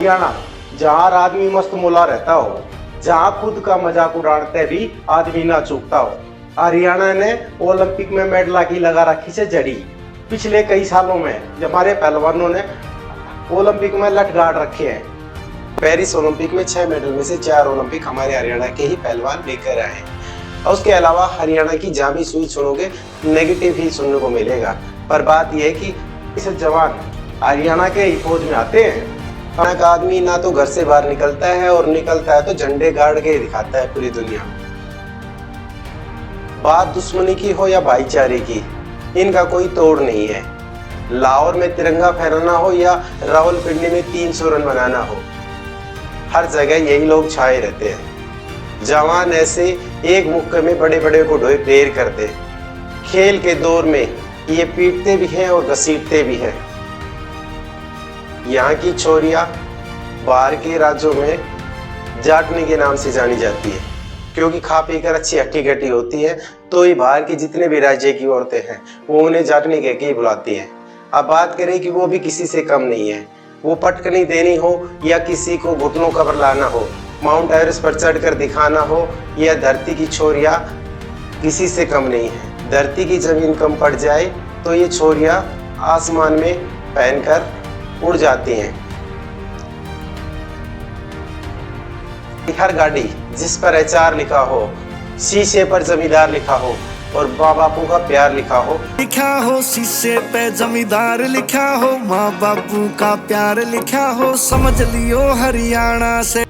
हरियाणा, जहाँ हर आदमी मस्त मौला रहता हो, जहाँ खुद का मजाक उड़ाते भी आदमी ना चूकता हो। हरियाणा ने ओलंपिक में मेडल की लगा रखी से जड़ी। पिछले कई सालों में हमारे पहलवानों ने ओलंपिक में लठ गाड़ रखे हैं। पेरिस ओलंपिक में 6 मेडल में से 4 ओलंपिक हमारे हरियाणा के ही पहलवान लेकर आए हैं। और उसके अलावा हरियाणा की जहाँ भी सुई सुनोगे नेगेटिव ही सुनने को मिलेगा। पर बात यह है कि इस जवान हरियाणा के ही फौज में आते हैं। हरियाणा का आदमी ना तो घर से बाहर निकलता है और निकलता है तो झंडे गाड़ के दिखाता है पूरी दुनिया में। बात दुश्मनी की हो या भाईचारे की, इनका कोई तोड़ नहीं है। लाहौर में तिरंगा फहराना हो या रावलपिंडी में 300 रन बनाना हो, हर जगह यही लोग छाए रहते हैं। जवान ऐसे एक मुक्के में बड़े बड़े को ढेर करते। खेल के दौर में ये पीटते भी हैं और घसीटते भी हैं। यहाँ की छोरियां बाहर के राज्यों में जाटने के नाम से जानी जाती है, क्योंकि खा पी कर अच्छी हट्टी कट्टी होती है। तो ये बाहर की जितने भी राज्य की औरतें हैं वो उन्हें जाटने कह के ही बुलाती हैं। अब बात करें कि वो भी किसी से कम नहीं है। वो पटकनी देनी हो या किसी को घुटनों कबर लाना हो, माउंट एवरेस्ट पर चढ़कर दिखाना हो, या धरती की छोरियां किसी से कम नहीं है। धरती की जमीन कम पड़ जाए तो ये छोरियां आसमान में पहनकर उड़ जाती हैं। हर गाड़ी जिस पर एचआर लिखा हो, शीशे पर जमींदार लिखा हो और माँ बापू का प्यार लिखा हो, शीशे पे जमींदार लिखा हो, माँ बापू का प्यार लिखा हो, समझ लियो हरियाणा से।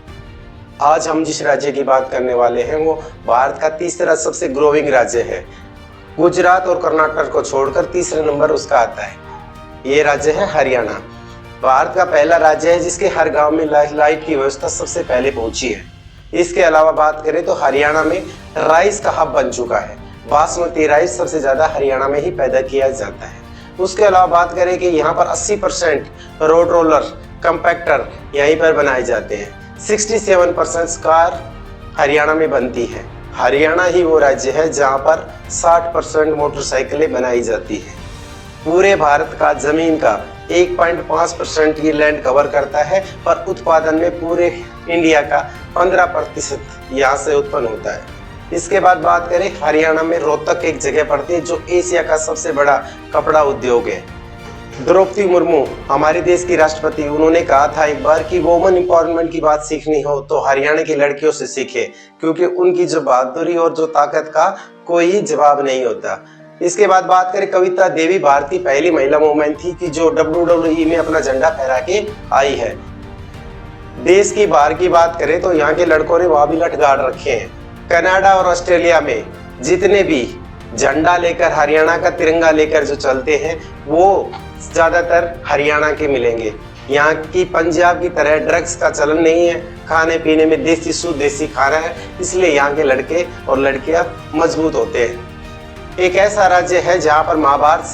आज हम जिस राज्य की बात करने वाले हैं वो भारत का तीसरा सबसे ग्रोइंग राज्य है। गुजरात और कर्नाटक को छोड़कर तीसरे नंबर उसका आता है। ये राज्य है हरियाणा। भारत का पहला राज्य है जिसके हर गांव में लाइट की व्यवस्था सबसे पहले पहुंची है। इसके अलावा बात करें तो हरियाणा में राइस का हब बन चुका है। बासमती राइस सबसे ज्यादा हरियाणा में ही पैदा किया जाता है। उसके अलावा बात करें कि यहाँ पर 80% रोड रोलर कंपैक्टर यहीं पर बनाए जाते हैं। 67% कार हरियाणा में बनती है। हरियाणा ही वो राज्य है जहाँ पर 60% मोटरसाइकिलें बनाई जाती है। पूरे भारत का जमीन का 1.5% ये लैंड कवर करता है, पर उत्पादन में पूरे इंडिया का 15% यहाँ से उत्पन्न होता है। इसके बाद बात करें, हरियाणा में रोहतक एक जगह पड़ती है जो एशिया का सबसे बड़ा कपड़ा उद्योग है। द्रौपदी मुर्मू हमारे देश की राष्ट्रपति, उन्होंने कहा था एक बार कि वुमेन एम्पावरमेंट की बात सीखनी हो तो हरियाणा की लड़कियों से सीखे, क्योंकि उनकी जो बहादुरी और जो ताकत का कोई जवाब नहीं होता। इसके बाद बात करें, कविता देवी भारत की पहली महिला वुमेन थी कि जो WWE में अपना झंडा फहरा के आई है। देश की बाहर की बात करें तो यहाँ के लड़कों ने वहां भी लठ गाड़ रखे हैं। कनाडा और ऑस्ट्रेलिया में जितने भी झंडा लेकर, हरियाणा का तिरंगा लेकर जो चलते हैं वो ज्यादातर हरियाणा के मिलेंगे। यहाँ की पंजाब की तरह ड्रग्स का चलन नहीं है। खाने पीने में देसी शुद्ध देसी खाना है, इसलिए यहाँ के लड़के और लड़कियां मजबूत होते हैं। एक ऐसा राज्य है जहाँ पर महाभारत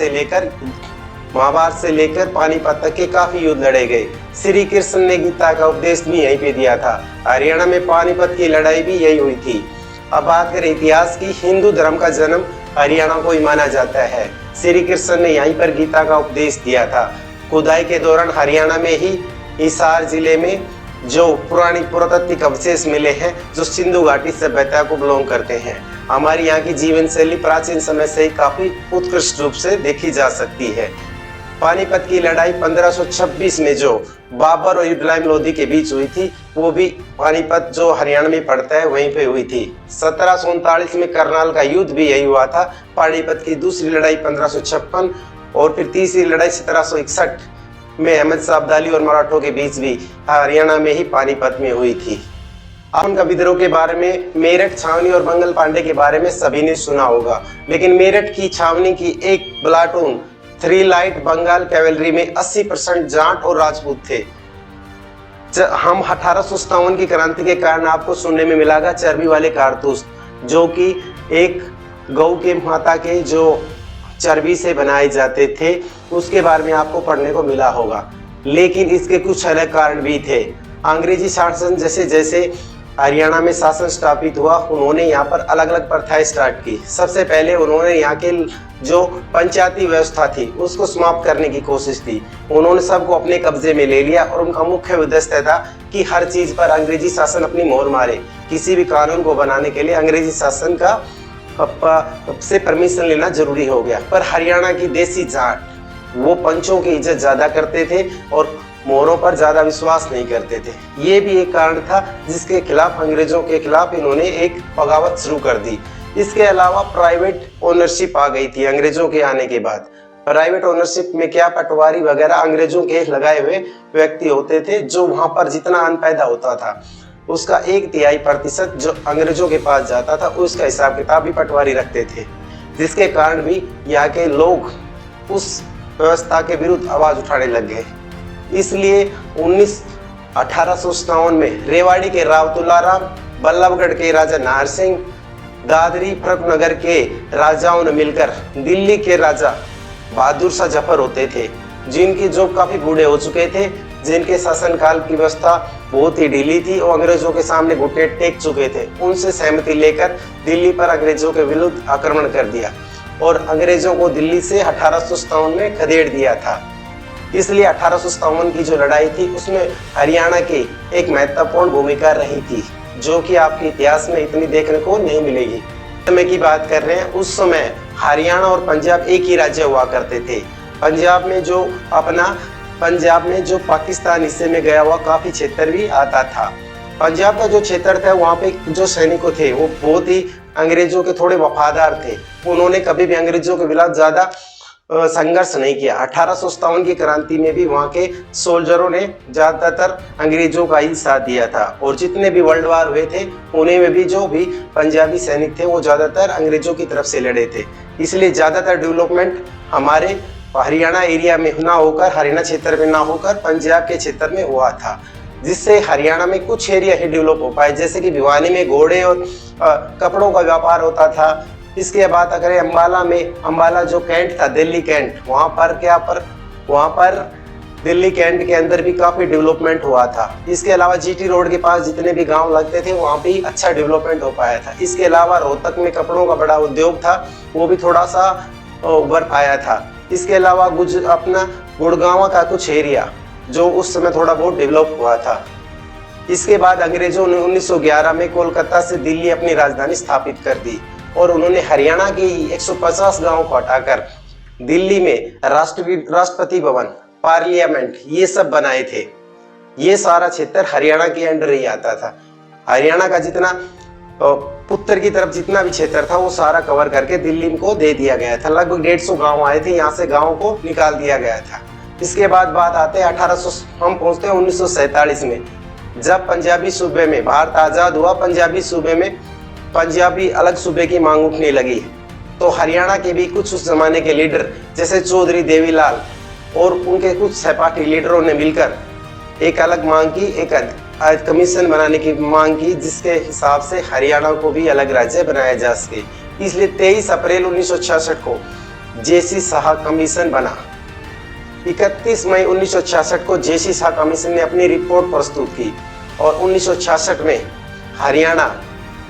से लेकर पानीपत तक के काफी युद्ध लड़े गए। श्री कृष्ण ने गीता का उपदेश भी यहीं पे दिया था। हरियाणा में पानीपत की लड़ाई भी यही हुई थी। अब बात करें इतिहास की, हिंदू धर्म का जन्म हरियाणा को ही माना जाता है। श्री कृष्ण ने यहीं पर गीता का उपदेश दिया था। खुदाई के दौरान हरियाणा में ही हिसार जिले में जो पुरानी पुरातात्विक अवशेष मिले हैं जो सिंधु घाटी सभ्यता को बिलोंग करते हैं। हमारी यहाँ की जीवन शैली प्राचीन समय से ही काफी उत्कृष्ट रूप से देखी जा सकती है। पानीपत की लड़ाई 1526 में जो बाबर और इब्राहिम लोदी के बीच हुई थी, वो भी पानीपत जो हरियाणा में पड़ता है वहीं पे हुई थी। 1739 में करनाल का युद्ध भी यही हुआ था। पानीपत की दूसरी लड़ाई 1556 और फिर तीसरी लड़ाई 1761 में अहमद शाह अब्दाली और मराठों के बीच भी हरियाणा में ही पानीपत में हुई थी। उनका विद्रोह के बारे में, मेरठ छावनी और मंगल पांडे के बारे में सभी ने सुना होगा, लेकिन मेरठ की छावनी की एक प्लाटून 3 लाइट बंगाल कैवेलरी में 80% जाट और राजपूत थे। हम 1857 की क्रांति के कारण आपको सुनने में मिलेगा चर्बी वाले कारतूस, जो कि एक गौ के माता के जो चर्बी से बनाए जाते थे, उसके बारे में आपको पढ़ने को मिला होगा। लेकिन इसके कुछ अलग कारण भी थे। अंग्रेजी शासन जैसे जैसे हरियाणा में शासन स्थापित हुआ, उन्होंने यहाँ पर अलग अलग प्रथाएं स्टार्ट की। सबसे पहले उन्होंने यहाँ के जो पंचायती व्यवस्था थी उसको समाप्त करने की कोशिश की। उन्होंने सबको अपने कब्जे में ले लिया और उनका मुख्य उद्देश्य था कि हर चीज पर अंग्रेजी शासन अपनी मोहर मारे। किसी भी कानून को बनाने के लिए अंग्रेजी शासन का से परमिशन लेना जरूरी हो गया। पर हरियाणा की देसी जाट वो पंचों की इज्जत ज्यादा करते थे और मोहरों पर ज्यादा विश्वास नहीं करते थे। ये भी एक कारण था जिसके खिलाफ, अंग्रेजों के खिलाफ इन्होंने एक बगावत शुरू कर दी। इसके अलावा प्राइवेट ओनरशिप आ गई थी अंग्रेजों के आने के बाद। प्राइवेट ओनरशिप में क्या, पटवारी वगैरह अंग्रेजों के लगाए हुए व्यक्ति होते थे, जो वहां पर जितना अन्न पैदा होता था उसका 1/3% जो अंग्रेजों के पास जाता था उसका हिसाब किताब भी पटवारी रखते थे। जिसके कारण भी यहाँ के लोग उस व्यवस्था के विरुद्ध आवाज उठाने लग गए। इसलिए 1857 में रेवाड़ी के राव तुलाराम, बल्लभगढ़ के राजा नाहर सिंह, दादरी फरुखनगर के राजाओं ने मिलकर दिल्ली के राजा बहादुर शाह जफर होते थे, जिनकी जो काफी बूढ़े हो चुके थे, जिनके शासनकाल की व्यवस्था बहुत ही ढीली थी और अंग्रेजों के सामने घुटने टेक चुके थे, उनसे सहमति लेकर दिल्ली पर अंग्रेजों के विरुद्ध आक्रमण कर दिया और अंग्रेजों को दिल्ली से 1857 में खदेड़ दिया था। इसलिए 1857 की जो लड़ाई थी उसमें हरियाणा की एक महत्वपूर्ण भूमिका रही थी, जो कि आपके इतिहास में इतनी देखने को नहीं मिलेगी। समय की बात कर रहे हैं, उस समय हरियाणा और पंजाब एक ही राज्य हुआ करते थे। पंजाब में जो पाकिस्तान हिस्से में गया हुआ काफी क्षेत्र भी आता था। पंजाब का जो क्षेत्र था वहाँ पे जो सैनिकों थे वो बहुत ही अंग्रेजों के थोड़े वफादार थे। उन्होंने कभी भी अंग्रेजों के खिलाफ ज्यादा संघर्ष नहीं किया। 1857 की क्रांति में भी वहाँ के सोल्जरों ने ज्यादातर अंग्रेजों का ही साथ दिया था और जितने भी वर्ल्ड वार हुए थे उन्हें में भी जो भी पंजाबी सैनिक थे वो ज्यादातर अंग्रेजों की तरफ से लड़े थे। इसलिए ज्यादातर डेवलपमेंट हमारे हरियाणा एरिया में ना होकर, हरियाणा क्षेत्र में ना होकर पंजाब के क्षेत्र में हुआ था, जिससे हरियाणा में कुछ एरिया ही डेवलप हो पाए। जैसे कि भिवानी में घोड़े और कपड़ों का व्यापार होता था। इसके बाद अगर अंबाला में, अंबाला जो कैंट था, दिल्ली कैंट, वहाँ पर दिल्ली कैंट के अंदर भी काफी डेवलपमेंट हुआ था। इसके अलावा जीटी रोड के पास जितने भी गांव लगते थे वहाँ भी अच्छा डेवलपमेंट हो पाया था। इसके अलावा रोहतक में कपड़ों का बड़ा उद्योग था, वो भी थोड़ा सा उभर पाया था। इसके अलावा अपना गुड़गांव का कुछ एरिया जो उस समय थोड़ा बहुत डेवलप हुआ था। इसके बाद अंग्रेजों ने 1911 में कोलकाता से दिल्ली अपनी राजधानी स्थापित कर दी और उन्होंने हरियाणा के 150 गांवों को हटाकर दिल्ली में राष्ट्रपति भवन, पार्लियामेंट ये सब बनाए थे। ये सारा क्षेत्र हरियाणा के अंडर ही आता था। हरियाणा का जितना उत्तर की तरफ जितना भी क्षेत्र था वो सारा कवर करके दिल्ली को दे दिया गया था। लगभग 150 गांव आए थे, यहाँ से गांवों को निकाल दिया गया था। इसके बाद बात आते हैं 1800, हम पहुंचते हैं 1947 में, जब पंजाबी सूबे में भारत आजाद हुआ। पंजाबी सूबे में पंजाबी अलग सूबे की मांग उठने लगी, तो हरियाणा के भी कुछ उस जमाने के लीडर जैसे चौधरी देवीलाल और उनके कुछ सहपाठी लीडरों ने मिलकर एक अलग मांग की, एक कमीशन बनाने की मांग की, जिसके हिसाब से हरियाणा को भी अलग राज्य बनाया जा सके। इसलिए 23 अप्रैल 1966 को जेसी शाह कमीशन बना। 31 मई 1966 को जेसी शाह कमीशन ने अपनी रिपोर्ट प्रस्तुत की और 1966 में हरियाणा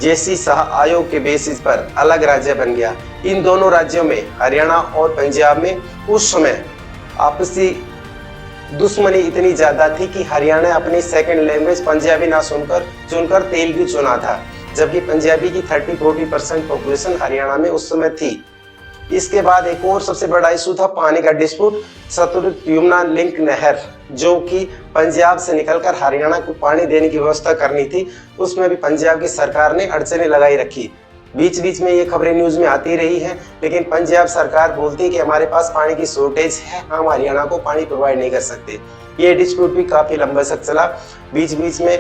जेसी शाह आयोग के बेसिस पर अलग राज्य बन गया। इन दोनों राज्यों में, हरियाणा और पंजाब में, उस समय आपसी दुश्मनी इतनी ज्यादा थी कि हरियाणा अपनी सेकंड लैंग्वेज पंजाबी ना चुनकर तेलुगु चुना था, जबकि पंजाबी की 30-40% पॉपुलेशन हरियाणा में उस समय थी। इसके बाद एक और सबसे बड़ा इशू था पानी का डिस्प्यूट, सतलुज यमुना लिंक नहर, जो कि पंजाब से निकलकर हरियाणा को पानी देने की व्यवस्था करनी थी। उसमें भी पंजाब की सरकार ने अड़चने लगाई रखी। बीच बीच में ये खबरें न्यूज में आती रही हैं, लेकिन पंजाब सरकार बोलती है कि हमारे पास पानी की शॉर्टेज है, हम हरियाणा को पानी प्रोवाइड नहीं कर सकते। ये डिस्प्यूट भी काफी लंबा तक चला। बीच बीच में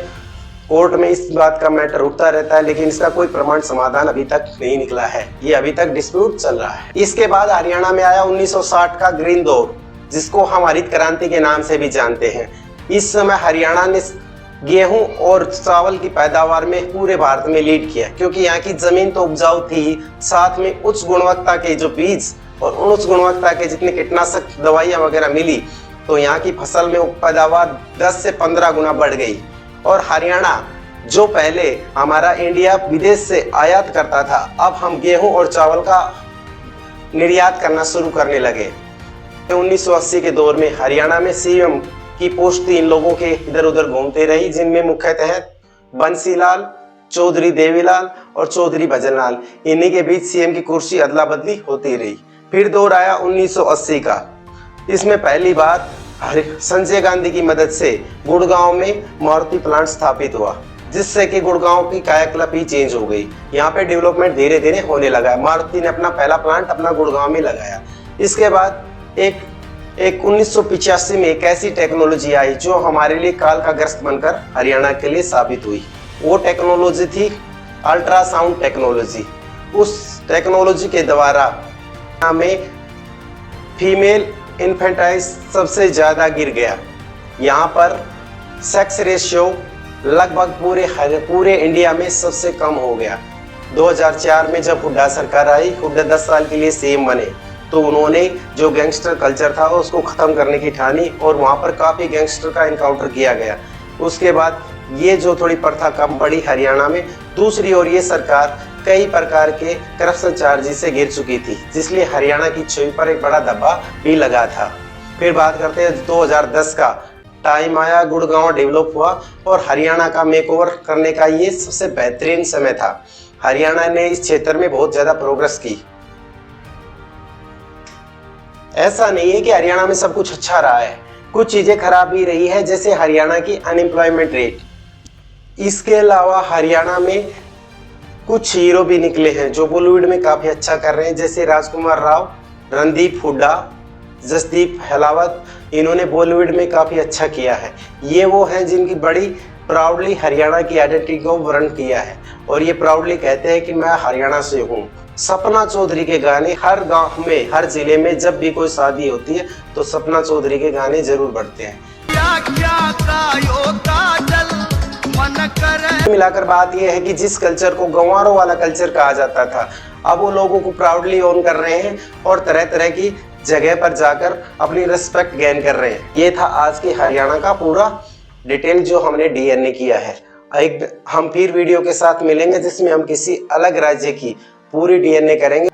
कोर्ट में इस बात का मैटर उठता रहता है, लेकिन इसका कोई प्रमाण समाधान अभी तक नहीं निकला है। ये अभी तक डिस्प्यूट चल रहा है। इसके बाद हरियाणा में आया 1960 का ग्रीन दौर, जिसको हम हरित क्रांति के नाम से भी जानते हैं। इस समय हरियाणा ने गेहूं और चावल की पैदावार में पूरे भारत में लीड किया, क्योंकि यहाँ की जमीन तो उपजाऊ थी, साथ में उच्च गुणवत्ता के जो बीज और उच्च गुणवत्ता के जितने कीटनाशक दवाइयाँ वगैरह मिली, तो यहाँ की फसल में पैदावार 10 से 15 गुना बढ़ गई। और हरियाणा जो पहले हमारा इंडिया विदेश से आयात करता था, अब हम गेहूं और चावल का निर्यात करना शुरू करने लगे। 1980 के दौर में हरियाणा में सीएम की पोस्ट 3 लोगों के इधर उधर घूमते रही, जिनमें मुख्यतः बंसीलाल, चौधरी देवीलाल और चौधरी भजनलाल। इन्हीं के बीच सीएम की कुर्सी अदला बदली होती रही। फिर दौर आया 1980 का। इसमें पहली बार संजय गांधी की मदद से गुड़गांव में मारुति प्लांट स्थापित हुआ, जिससे कि गुड़गांव की कायाकल्प ही चेंज हो गई। यहाँ पे डेवलपमेंट धीरे धीरे होने लगा। मारुति ने अपना पहला प्लांट अपना गुड़गांव में लगाया। इसके बाद एक 1985 में एक ऐसी टेक्नोलॉजी आई जो हमारे लिए काल का ग्रस्त बनकर हरियाणा के लिए साबित हुई। वो टेक्नोलॉजी थी अल्ट्रासाउंड टेक्नोलॉजी। उस टेक्नोलॉजी के द्वारा हमें फीमेल इन्फेंटाइल सबसे ज़्यादा गिर गया। यहाँ पर सेक्स रेशियो लगभग पूरे इंडिया में सबसे कम हो गया। 2004 में जब हुड्डा सरकार आई, हुड्डा 10 साल के लिए सीएम बने, तो उन्होंने जो गैंगस्टर कल्चर था उसको ख़त्म करने की ठानी और वहाँ पर काफ़ी गैंगस्टर का इनकाउंटर किया गया। उसके बाद ये जो थोड़ी प्रथा कम पड़ी हरियाणा में। दूसरी ओर ये सरकार कई प्रकार के करप्शन चार्जेस से घिर चुकी थी, जिसलिए हरियाणा की छवि पर एक बड़ा धब्बा भी लगा था। फिर बात करते हैं 2010 का। टाइम आया, गुड़गांव डेवलप हुआ और हरियाणा का मेकओवर करने का ये सबसे बेहतरीन समय था। हरियाणा ने इस क्षेत्र में बहुत ज़्यादा प्रोग्रेस की। ऐसा नहीं है कि हरियाणा में सब कुछ अच्छा रहा है, कुछ चीज़ें खराब भी रही है, जैसे हरियाणा की अनएम्प्लॉयमेंट रेट। इसके अलावा हरियाणा में कुछ हीरो भी निकले हैं जो बॉलीवुड में काफ़ी अच्छा कर रहे हैं, जैसे राजकुमार राव, रणदीप हुड्डा, जसदीप हेलावत। इन्होंने बॉलीवुड में काफ़ी अच्छा किया है। ये वो हैं जिनकी बड़ी प्राउडली हरियाणा की आइडेंटिटी को वर्ण किया है और ये प्राउडली कहते हैं कि मैं हरियाणा से हूँ। सपना चौधरी के गाने हर गांव में, हर जिले में जब भी कोई शादी होती है तो सपना चौधरी के गाने जरूर बढ़ते हैं। मिलाकर बात यह है कि जिस कल्चर को गंवारों वाला कल्चर कहा जाता था, अब वो लोगों को प्राउडली ओन कर रहे हैं और तरह तरह की जगह पर जाकर अपनी रिस्पेक्ट गेन कर रहे हैं। ये था आज के हरियाणा का पूरा डिटेल जो हमने डीएनए किया है। हम फिर वीडियो के साथ मिलेंगे जिसमें हम किसी अलग राज्य की पूरी डीएनए करेंगे।